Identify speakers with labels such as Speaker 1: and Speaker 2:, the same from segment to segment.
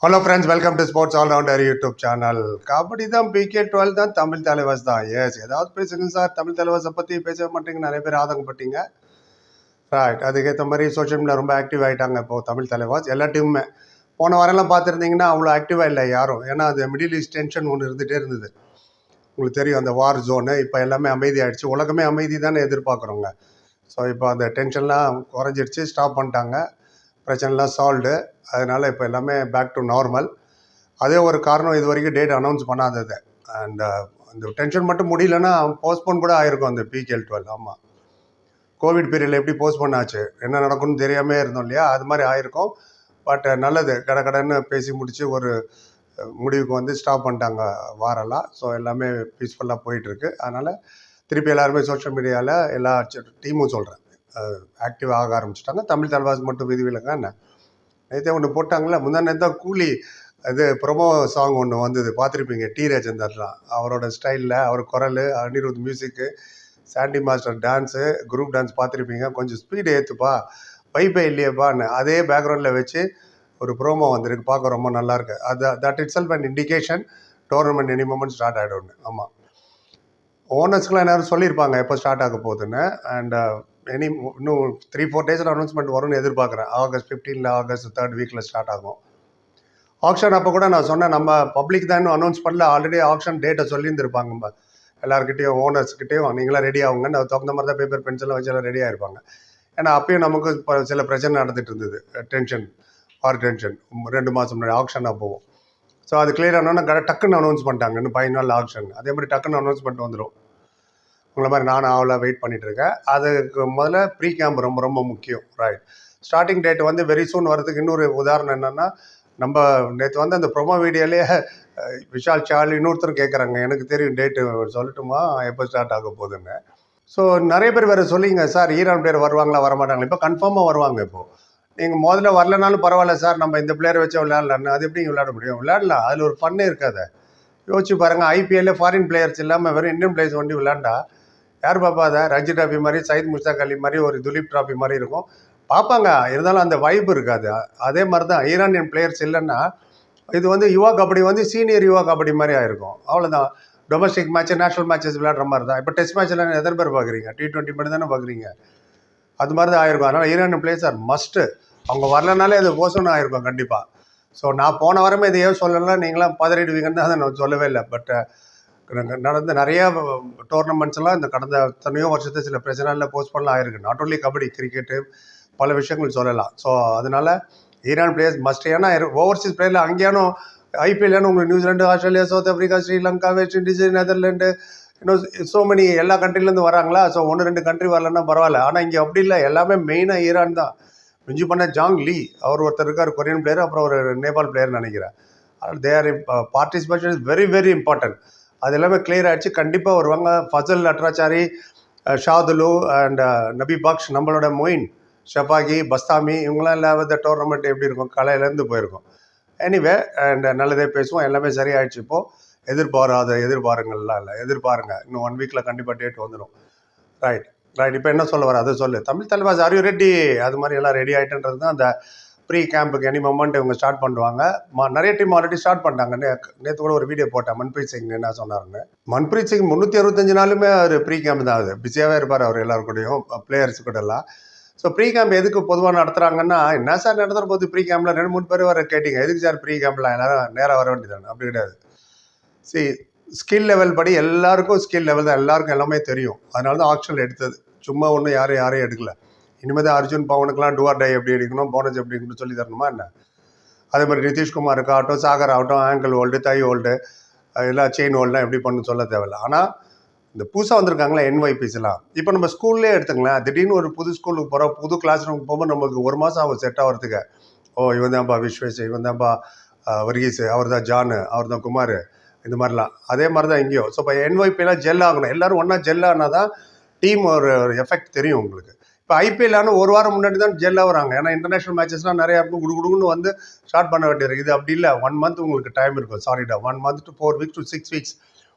Speaker 1: Hello friends, welcome to sports all rounder YouTube channel. Kabaddi தான் PK12 தான் தமிழ் தலைவாஸ் தான். எஸ், ஏதாவது பேசுங்க சார், தமிழ் தலைவாஸை பற்றி பேச மாட்டேங்க. நிறைய பேர் ஆதங்கப்பட்டீங்க. ரைட், அதுக்கேற்ற மாதிரி சோஷியல் மீடியா ரொம்ப ஆக்டிவ் ஆகிட்டாங்க இப்போது தமிழ் தலைவாஸ். எல்லா டீமுமே போன வாரம்லாம் பார்த்துருந்தீங்கன்னா அவ்வளோ ஆக்டிவாக இல்லை யாரும். ஏன்னா அது மிடில் ஈஸ்ட் டென்ஷன் ஒன்று இருந்துகிட்டே இருந்தது. உங்களுக்கு தெரியும், அந்த வார் ஜோனு. இப்போ எல்லாமே அமைதி ஆகிடுச்சு. உலகமே அமைதி தானே எதிர்பார்க்குறோங்க. ஸோ இப்போ அந்த டென்ஷன்லாம் குறைஞ்சிடுச்சு, ஸ்டாப் பண்ணிட்டாங்க. பிரச்சனைலாம் சால்வ்டு. அதனால் இப்போ எல்லாமே பேக் டு நார்மல். அதே ஒரு காரணம், இது வரைக்கும் டேட் அனௌன்ஸ் பண்ணாதது. அண்ட் அந்த டென்ஷன் மட்டும் முடியலன்னா போஸ்ட்போன் கூட ஆயிருக்கும் அந்த PK12. ஆமாம், கோவிட் பீரியடில் எப்படி போஸ்ட்போன் ஆச்சு, என்ன நடக்கும்னு தெரியாமே இருந்தோம் இல்லையா, அது மாதிரி ஆயிருக்கும். பட் நல்லது, கடன்னு பேசி முடித்து ஒரு முடிவுக்கு வந்து ஸ்டாப் பண்ணிட்டாங்க வாரெல்லாம். ஸோ எல்லாமே பீஸ்ஃபுல்லாக போயிட்டுருக்கு. அதனால் திருப்பி எல்லாருமே சோஷியல் மீடியாவில் எல்லா டீமும் சொல்கிறேன் ஆக்டிவ் ஆக ஆரம்பிச்சிட்டாங்க. தமிழ் தலைவாஸ் மட்டும் விதிவிலங்க. என்ன நேற்றே ஒன்று போட்டாங்களே, முந்தானே தான் கூலி இது ப்ரொமோ சாங் ஒன்று வந்தது, பார்த்துருப்பீங்க. டி ராஜேந்தர்லாம் அவரோட ஸ்டைலில், அவர் குரல், Anirudh music, Sandy master dance, group dance பார்த்துருப்பீங்க. கொஞ்சம் ஸ்பீடு ஏற்றுப்பா, வைப்பே இல்லையப்பான்னு அதே பேக்ரவுண்டில் வச்சு ஒரு ப்ரோமோ வந்திருக்கு. பார்க்க ரொம்ப நல்லாயிருக்கு. அது that itself and indication tournament any moment start ஆகிடும்னு. ஆமாம், ஓனர்ஸ்க்குலாம் எல்லாரும் சொல்லியிருப்பாங்க எப்போ ஸ்டார்ட் ஆக போகுதுன்னு. அண்ட் இன்னும் 3-4 டேஸில் அனௌன்ஸ்மெண்ட் வரும்னு எதிர்பார்க்குறேன். August 15 August 3rd வீக்கில் ஸ்டார்ட் ஆகும். ஆக்ஷன் அப்போ கூட நான் சொன்னேன், நம்ம பப்ளிக் தான் இன்னும் அனௌன்ஸ் பண்ணல, ஆல்ரெடி ஆக்ஷன் டேட்டை சொல்லியிருந்துருப்பாங்க எல்லாருக்கிட்டையும், ஓனர்ஸ்கிட்டையும். நீங்களாம் ரெடி ஆகுங்கன்னு அது தகுந்த மாதிரி தான் பேப்பர் பென்சிலாம் வச்சு எல்லாம் ரெடி ஆகிருப்பாங்க. ஏன்னா அப்பயும் நமக்கு இப்போ சில பிரச்சனை நடந்துகிட்டு இருந்தது. டென்ஷன் 2 மாதம் முன்னாடி ஆக்ஷன் அப்போவும். ஸோ அது கிளியர் ஆனோன்னா டக்குன்னு அனௌன்ஸ் பண்ணிட்டாங்க, இன்னும் 5 நாள் ஆக்ஷன். அதே மாதிரி டக்குன்னு அனௌன்ஸ்மெண்ட் வந்துடும். உங்களை மாதிரி நானும் அவ்வளோ வெயிட் பண்ணிட்டு இருக்கேன். அதுக்கு முதல்ல ப்ரீ கேம்ப் ரொம்ப ரொம்ப முக்கியம். ரைட், ஸ்டார்டிங் டேட் வந்து வெரி சூன் வரதுக்கு இன்னொரு உதாரணம் என்னென்னா, நம்ம நேற்று வந்து அந்த ப்ரொமோ வீடியோலேயே விஷால் சார்லி இன்னொருத்தரும் கேட்குறாங்க, எனக்கு தெரியும் டேட்டு சொல்லட்டுமா எப்போ ஸ்டார்ட் ஆக போகுதுன்னு. ஸோ நிறைய பேர் வேறு சொல்லிங்க, சார் ஈரான் பிளேயர் வருவாங்களா வரமாட்டாங்களா? இப்போ கன்ஃபார்மாக வருவாங்க. இப்போது நீங்கள் முதல்ல வரலனாலும் பரவாயில்ல சார், நம்ம இந்த பிளேயரை வச்சு விளையாடலான்னு. அது எப்படி விளையாட முடியும்? விளையாடலாம், அதில் ஒரு ஃபன்னே இருக்காது. யோசிச்சு பாருங்கள், IPL ஃபாரின் பிளேயர்ஸ் இல்லாமல் வெறும் இந்தியன் பிளேயர்ஸ் ஒண்டி விளையாண்டா யார் பார்ப்பா? அதை ரஞ்சி டிராஃபி மாதிரி, சயித் முஸ்தாக் அலி மாதிரி, ஒரு துலீப் டிராஃபி மாதிரி இருக்கும், பார்ப்பாங்க. இருந்தாலும் அந்த வைப் இருக்காது. அதே மாதிரி தான் ஈரானியன் பிளேயர்ஸ் இல்லைன்னா இது வந்து யுவா கபடி வந்து சீனியர் யுவா கபடி மாதிரி ஆயிருக்கும். அவ்வளோதான். டொமஸ்டிக் மேட்ச், நேஷனல் மேட்சஸ் விளையாடுற மாதிரி தான். இப்போ டெஸ்ட் மேட்ச்ல எத்தனை பேர் பார்க்குறீங்க? T20 மட்டும் தானே பார்க்குறீங்க. அது மாதிரி தான் ஆயிருக்கும். அதனால் ஈரானியன் பிளேயர்ஸ் ஆர் மஸ்ட்டு. அவங்க வரலனாலே அது போசணும் ஆயிருக்கும் கண்டிப்பாக. ஸோ நான் போன வாரமே இதை ஏன் சொல்லலாம், நீங்களாம் பதறிடுவீங்கன்னு தான் அதை நான் சொல்லவே இல்லை. பட் நடந்த நிறையா டோர்னமெண்ட்ஸ்லாம் இந்த கடந்த எத்தனையோ வருஷத்தை சில பிரச்சனையில் போஸ்ட்போன்லாம் ஆயிருக்கு. நாட் ஓன்லி கபடி, கிரிக்கெட்டு, பல விஷயங்கள் சொல்லலாம். ஸோ அதனால் ஈரான் பிளேயர்ஸ் மஸ்ட். ஏன்னா ஓவர்சீஸ் பிளேயரில் அங்கேயானும் IPL உங்களுக்கு New Zealand, Australia, south Africa, Sri Lanka, west Indies, Netherland, இன்னும் ஸோ மெனி எல்லா கண்ட்ரிலேருந்து வராங்களா. ஸோ 1-2 கண்ட்ரி வரலன்னா பரவாயில்ல. ஆனால் இங்கே அப்படி இல்லை, எல்லாமே மெயினாக ஈரான் தான். மிஞ்சி பண்ண ஜாங் லீ அவர் ஒருத்தர் இருக்கார், கொரியன் பிளேயர், அப்புறம் ஒரு நேபாள் பிளேயர்னு நினைக்கிறேன். Their participation is very very important. அது எல்லாமே கிளியர் ஆகிடுச்சு. கண்டிப்பாக வருவாங்க. ஃபசல் அட்ராச்சாரி, ஷாதுலு அண்ட் நபி பக்ஷ், நம்மளோட மொயின், ஷஃபாகி, பஸ்தாமி, இவங்களாம் இல்லாத டோர்னமெண்ட் எப்படி இருக்கும், கலையிலேருந்து போயிருக்கும். எனிவே, அண்ட் நல்லதே பேசுவோம். எல்லாமே சரியாயிடுச்சு. இப்போது எதிர்பாருங்கள்லாம் இல்லை, எதிர்பாருங்க. இன்னும் 1 வீக்கில் கண்டிப்பாக டேட் வந்துடும். ரைட். இப்போ என்ன சொல்ல வர அதை சொல்லு. Tamil Thalaivas are you ready? அது மாதிரி எல்லாம் ரெடி ஆகிட்டுன்றது தான் அந்த ப்ரீ கேம்புக்கு எனி மொமெண்ட் இவங்க ஸ்டார்ட் பண்ணுவாங்க. நிறைய டீம் ஆல்ரெடி ஸ்டார்ட் பண்ணிட்டாங்க. நேற்று கூட ஒரு வீடியோ போட்டேன், மன்பிரீத் சிங் என்ன சொன்னாருன்னு. மன்பிரீத் சிங் 365 நாளுமே அவர் ப்ரீ கேம்ப் தான். அது பிஸியாகவே இருப்பார் அவர் எல்லாருக்கூடையும், பிளேயர்ஸ் கூட எல்லாம். ஸோ ப்ரீ கேம்ப் எதுக்கு பொதுவாக நடத்துகிறாங்கன்னா, என்ன சார் நடத்துகிற போது ப்ரீ கேம்பில் 2-3 பேர் வர கேட்டிங்க, எதுக்கு சார் ப்ரீ கேம்பில் எல்லாரும் நேராக வர வேண்டியதானே? அப்படி கிடையாது. ஸ்கில் லெவல் படி எல்லாருக்கும் ஸ்கில் லெவல் தான், எல்லாருக்கும் எல்லாமே தெரியும். அதனால தான் ஆக்ஷனில் எடுத்தது. சும்மா ஒன்றும் யாரையும் எடுக்கல. இனிமேல் தான் அர்ஜுன் பவனுக்கெலாம் டூஆர் டை எப்படி அடிக்கணும், போனஸ் எப்படி இருக்கணும்னு சொல்லி தரணுமா என்ன? அதே மாதிரி நிதிஷ்குமாருக்கு ஆகட்டும், சாகர் ஆகட்டும், ஆங்கிள் ஹோல்டு, தை ஹோல்டு, எல்லாம் செயின் ஹோல்டுலாம் எப்படி பண்ணணும்னு சொல்ல தேவையில்லை. ஆனால் இந்த புதுசாக வந்திருக்காங்களா NYPஸ்லாம், இப்போ நம்ம ஸ்கூல்லே எடுத்துங்களேன். திடீர்னு ஒரு புது ஸ்கூலுக்கு போகிறோம், புது கிளாஸ் ரூமுக்கு போகும்போது நமக்கு 1 மாதம் ஆகும் செட் ஆகிறதுக்கு. இவன் தான்ப்பா விஸ்வேஷ், இவன் தான்ப்பா வர்கீஸ், அவர் தான் ஜானு, அவர் தான் குமார், இந்த மாதிரிலாம். அதே மாதிரி தான் இங்கேயும். ஸோ இப்போ NYPலாம் ஜெல் ஆகணும். எல்லோரும் ஒன்றா ஜெல் ஆனால் தான் டீம் ஒரு எஃபெக்ட் தெரியும் உங்களுக்கு. இப்போ IPL ஆனால் 1 வாரம் முன்னாடி தான் ஜெல்லாக வராங்க. ஏன்னா இன்டர்நேஷனல் மேட்சஸ்லாம் நிறையா இருக்கும், குடுகுடுன்னு வந்து ஸ்டார்ட் பண்ண வேண்டியிருக்கு. இது அப்படி இல்லை, 1 மந்த் உங்களுக்கு டைம் இருக்கும். சாரிடா, 1 month to 4 weeks to 6 weeks.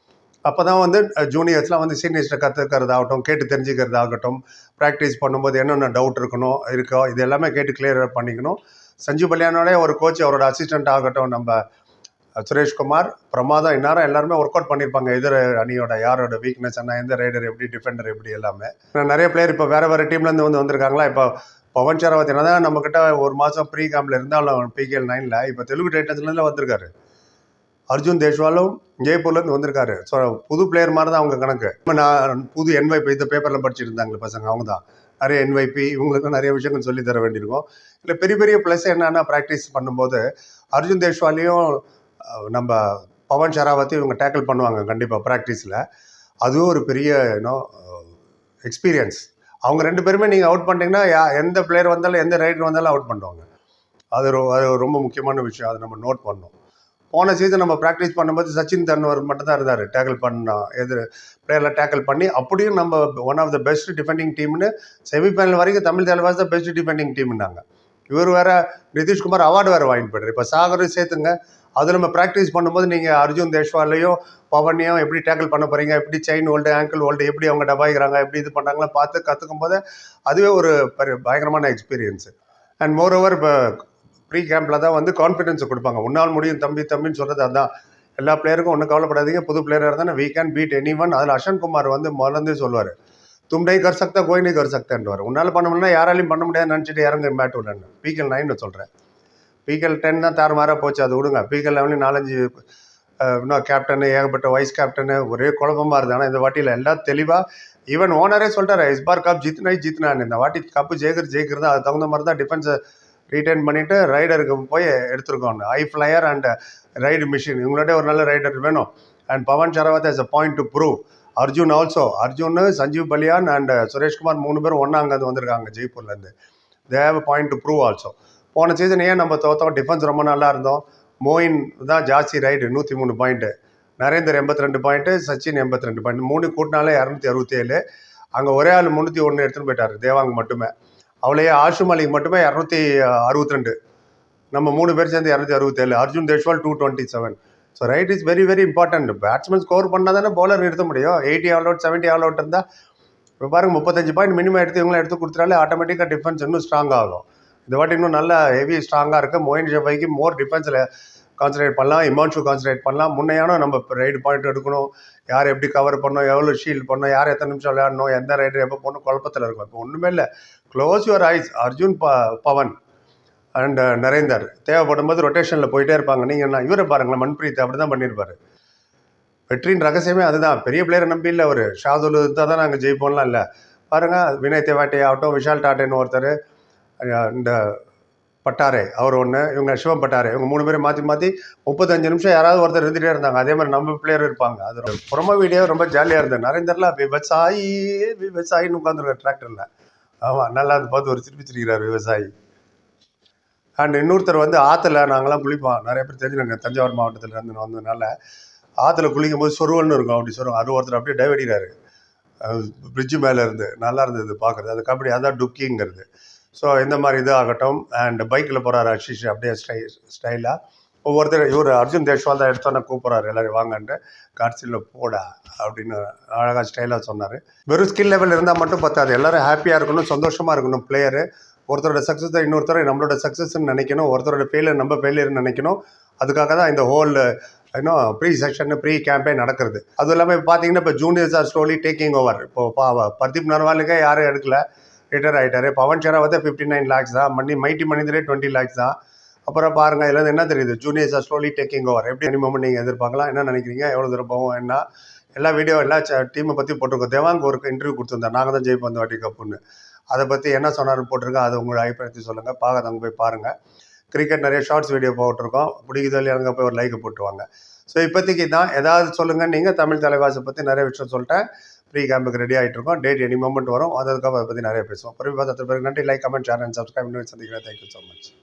Speaker 1: அப்போ தான் வந்து ஜூனியர்ஸ்லாம் வந்து சீனியர்ஸ்ட்டை கற்றுக்கிறதாகட்டும், கேட்டு தெரிஞ்சுக்கிறதாகட்டும், ப்ராக்டிஸ் பண்ணும்போது என்னென்ன டவுட் இருக்கோ இது எல்லாமே கேட்டு கிளியர் பண்ணிக்கணும். சஞ்சீவ் பல்லியானோட ஒரு கோச், அவரோட அசிஸ்டண்ட் ஆகட்டும், நம்ம சுரேஷ்குமார் பிரமாதம், இந்நேரம் எல்லாருமே ஒர்க் அவுட் பண்ணியிருப்பாங்க. எதிர் அணியோட யாரோட வீக்னஸ் என்ன, எந்த ரைடர் எப்படி, டிஃபெண்டர் எப்படி, எல்லாமே. நிறைய பிளேயர் இப்போ வேறு டீம்லேருந்து வந்திருக்காங்களா. இப்போ பவன் ஷராவத் என்ன தான் நம்மக்கிட்ட ஒரு மாதம் ப்ரீ கேம்பில் இருந்தாலும் PKL 9ல் இப்போ தெலுங்கு டைட்டன்ஸ்லேருந்து வந்திருக்காரு. அர்ஜுன் தேஷ்வாலும் ஜெய்ப்பூர்லேருந்து வந்திருக்காரு. ஸோ புது பிளேயர் மாதிரி தான் அவங்க கணக்கு. நான் புது NYP இந்த பேப்பரில் படிச்சுட்டு இருந்தாங்க பசங்க, அவங்க தான் நிறைய NYP இவங்களுக்கும் நிறைய விஷயங்கள் சொல்லி தர வேண்டியிருக்கும். இல்லை பெரிய பெரிய ப்ளஸ் என்னென்னா ப்ராக்டிஸ் பண்ணும்போது அர்ஜுன் தேஷ்வாலையும் நம்ம பவன் ஷராவத்தையும் இவங்க டேக்கிள் பண்ணுவாங்க கண்டிப்பாக ப்ராக்டிஸில். அதுவும் ஒரு பெரிய எக்ஸ்பீரியன்ஸ். அவங்க 2 பேருமே நீங்கள் அவுட் பண்ணிட்டீங்கன்னா எந்த பிளேயர் வந்தாலும் எந்த ரைடர் வந்தாலும் அவுட் பண்ணுவாங்க. அது ரொம்ப முக்கியமான விஷயம். அதை நம்ம நோட் பண்ணோம். போன சீசன் நம்ம ப்ராக்டிஸ் பண்ணும்போது சச்சின் தன்வர் மட்டும் தான் இருந்தார் டேக்கிள் பண்ணோம், எதிர் பிளேயரில் டேக்கிள் பண்ணி. அப்படியும் நம்ம one of the best defending டீம்னு செமிஃபைனல் வரைக்கும் தமிழ் தலைவாஸ் தான் பெஸ்ட் டிஃபெண்டிங் டீம்னாங்க. இவர் வேறு நிதிஷ்குமார் அவார்டு வேறு வாங்கிட்டு போய்ட்டார். இப்போ சாகரும் சேர்த்துங்க. அது நம்ம ப்ராக்டிஸ் பண்ணும்போது நீங்கள் அர்ஜுன் தேஷ்வாலையும் பவனையும் எப்படி டேக்கிள் பண்ண போகிறீங்க, எப்படி செயின் ஹோல்டு, ஆங்கிள் ஹோல்டு, எப்படி அவங்க டபாய்க்கிறாங்க, எப்படி இது பண்ணுறாங்களா பார்த்து கற்றுக்கும் போது அதுவே ஒரு பயங்கரமான எக்ஸ்பீரியன்ஸு. அண்ட் மோர் ஓவர் இப்போ ப்ரீ கேம்பில் தான் கான்ஃபிடென்ஸை கொடுப்பாங்க. உன்னால் முடியும் தம்பின்னு சொல்கிறது அதுதான். எல்லா பிளேயருக்கும் ஒன்றும் கவலைப்படாதீங்க, புது பிளேயராக இருந்தால் we can beat anyone. அதில் அஷன் குமார் முதலேருந்தே சொல்லுவார், தும் नहीं कर सकता कोई नहीं कर सकताன்னுவார். உன்னால் பண்ண முடியல, யாராலையும் பண்ண முடியாது நினச்சிட்டு இறங்க மேட் விடன்னு. PKL 9 சொல்கிறேன். PKL 10 தான் தாறுமாறாக போச்சு, அது விடுங்க. PKL 11 4-5 இன்னும் கேப்டனு, ஏகப்பட்ட வைஸ் கேப்டனு, ஒரே குழப்பமாக இருக்குது. ஆனால் இந்த வாட்டியில் எல்லாம் தெளிவாக ஈவன் ஓனரே சொல்லிட்டாரு, இஸ் பார் கப் ஜித்னான்னு. இந்த வாட்டி கப்பு ஜெயிக்கிறது அது தகுந்த மாதிரி தான் டிஃபென்ஸை ரீட்டைன் பண்ணிவிட்டு ரைடருக்கு போய் எடுத்துருக்கோம். High flyer and raid machine இவங்களோட ஒரு நல்ல ரைடர் வேணும். And Pawan Sehrawat has a point to prove. Arjun also, Arjun, Sanjeev Baliyan and Suresh Kumar 3 பேரும் ஒன்றா அங்கே வந்திருக்காங்க ஜெய்ப்பூர்லேருந்து. They have a point to prove also. போன சீசன் ஏன் நம்ம தோற்றோம், டிஃபென்ஸ் ரொம்ப நல்லா இருந்தோம். மோயின் தான் ஜாஸ்தி raid 103 point, Narender 82 point, Sachin 82 point, 3 கூட்டினாலே 267. அங்கே ஒரே ஆள் 301 எடுத்துகிட்டு போயிட்டார், தேவாங் மட்டுமே. அவளையே ஆஷும் அலிக்கு மட்டுமே 262. நம்ம 3 பேர் சேர்ந்து 267. Arjun Deshwal 227. So right is very very important. Batsman score பண்ணால் தானே பவுலர் நிறுத்த முடியும். 80 ஆல் அவுட் 70 ஆல் அவுட் இருந்தால் இப்போ பாருங்கள் 35 பாயிண்ட் மினிமம் இவங்களை எடுத்து கொடுத்துட்டாலே ஆட்டோமேட்டிக்காக டிஃபென்ஸ் இன்னும் ஸ்ட்ராங் ஆகும். இந்த வாட்டி இன்னும் நல்லா ஹெவி ஸ்ட்ராங்காக இருக்குது. மோயின் ஷஃபைக்கு மோர் டிஃபென்ஸில் கான்சன்ட்ரேட் பண்ணலாம், இமான்ஷு கான்சன்ட்ரேட் பண்ணலாம். முன்னையான நம்ம ரைடு பாயிண்ட் எடுக்கணும், யார் எப்படி கவர் பண்ணணும், எவ்வளோ ஷீல்டு பண்ணணும், யார் எத்தனை நிமிஷம் விளையாடணும், எந்த ரைடர் எப்போ போகணும், குழப்பத்தில் இருக்கும். இப்போ ஒன்றுமே இல்லை. Close your eyes. Arjun, Pawan and Narender தேவைப்படும் போது ரொட்டேஷனில் போயிட்டே இருப்பாங்க. நீங்கள் என்ன இவரை பாருங்களேன், மன்பிரீத் அப்படி தான் பண்ணியிருப்பார். வெற்றியின் ரகசியமே அதுதான். பெரிய பிளேயரை நம்பி இல்லை, ஒரு ஷாதுல் இருந்தால் தான் நாங்கள் ஜெயிப்போம்லாம் இல்லை. பாருங்கள், வினய் தேவாட்டே ஆகட்டும், விஷால் டாட்டேன்னு ஒருத்தர், இந்த பட்டாரே அவர் ஒன்று, இவங்க சிவம் பட்டாரே, இவங்க 3 பேரும் மாற்றி 35 நிமிஷம் யாராவது ஒருத்தர் இருந்துகிட்டே இருந்தாங்க. அதே மாதிரி நம்ம பிளேயர் இருப்பாங்க. அது புறமா வீடியோ ரொம்ப ஜாலியாக இருந்தது. நரேந்தர்லாம் விவசாயின்னு உட்காந்துருக்கார் டிராக்டரில். ஆமாம், நல்லா அது பார்த்து ஒரு சிரிக்கிறார் விவசாயி. அண்ட் இன்னொருத்தர் ஆற்றுல நாங்களாம் குளிப்போம், நிறைய பேர் தெரிஞ்சுருங்க, தஞ்சாவூர் மாவட்டத்தில் வந்ததுனால ஆற்றுல குளிக்கும் போது சொருவல்னு இருக்கும், அப்படி சொல்லுவோம். அது ஒருத்தர் அப்படியே டைவ் அடிக்கிறாரு பிரிட்ஜு மேலே இருந்து. நல்லா இருந்தது பார்க்குறது. அது கபடி, அதான் டுக்கிங்கிறது. ஸோ இந்த மாதிரி இது ஆகட்டும். அண்ட் பைக்கில் போகிறாரு அஷிஷ், அப்படியே ஸ்டைலாக ஒவ்வொருத்தர். இவர் அர்ஜுன் தேஷ்வால் தான் எடுத்தோன்னே கூப்பிட்றாரு எல்லோரும் வாங்கன்ட்டு, காட்சியில் போடா அப்படின்னு அழகாக ஸ்டைலாக சொன்னார். வெறும் ஸ்கில் லெவல் இருந்தால் மட்டும் பத்தாது, எல்லோரும் ஹாப்பியாக இருக்கணும், சந்தோஷமாக இருக்கணும். பிளேயரு ஒருத்தரோட சக்ஸஸ் தான் இன்னொருத்தரை நம்மளோட சக்ஸஸ்ன்னு நினைக்கணும், ஒருத்தரோட ஃபெயிலியர் நம்ம ஃபெயிலியர்னு நினைக்கணும். அதுக்காக தான் இந்த ஹோல் இன்னும் ப்ரீ செக்ஷன், ப்ரீ கேம்பெயின் நடக்கிறது. அதுவும் இல்லாமல் இப்போ பார்த்தீங்கன்னா இப்போ juniors are slowly taking over. இப்போது பர்தீப் நர்வாலுக்கே யாரும் எடுக்கல, ரிட்டையர் ஆகிட்டார். பவன் ஷராவத் 59 லேக்ஸ் தான், மைட்டி மனிதரே 20 லேக்ஸ் தான். அப்புறம் பாருங்கள், இதில் என்ன தெரியுது, juniors are slowly taking over. எப்படி மினிமம் நீங்கள் எதிர்பார்க்கலாம், என்ன நினைக்கிறீங்க, எவ்வளோ தூரம் போவோம், என்ன எல்லா வீடியோ எல்லா டீமை பற்றி போட்டிருக்கோம். தேவாங்க ஒரு இன்டர்வியூ கொடுத்துருந்தேன், நாங்கள் தான் ஜெயிப்போம் அந்த வாட்டி கப்புன்னு. அதை பற்றி என்ன சொன்னார்னு போட்டிருக்கோம், அதை உங்களோட அபிப்பிராயத்தை சொல்லுங்கள். பார்க்காதவங்க போய் பாருங்கள். கிரிக்கெட் நிறைய ஷார்ட்ஸ் வீடியோ போட்டிருக்கோம், பிடிக்குதோ இல்லையா அங்கே போய் ஒரு லைக்கை போட்டுவாங்க. ஸோ இப்போதைக்கு தான் ஏதாவது சொல்லுங்கள். நீங்கள் தமிழ் தலைவாசை பற்றி நிறைய விஷயம் சொல்லிட்டேன். ப்ரீ கேம்புக்கு ரெடி ஆகிட்டு இருக்கோம். டேட் எனி மொமெண்ட் வரும், அதுக்காக அதை பற்றி நிறைய பேசுவோம். பிறகு பார்த்து பேருக்கு நன்றி. Like, comment, share and subscribe. சந்திக்கிறேன். Thank you so much.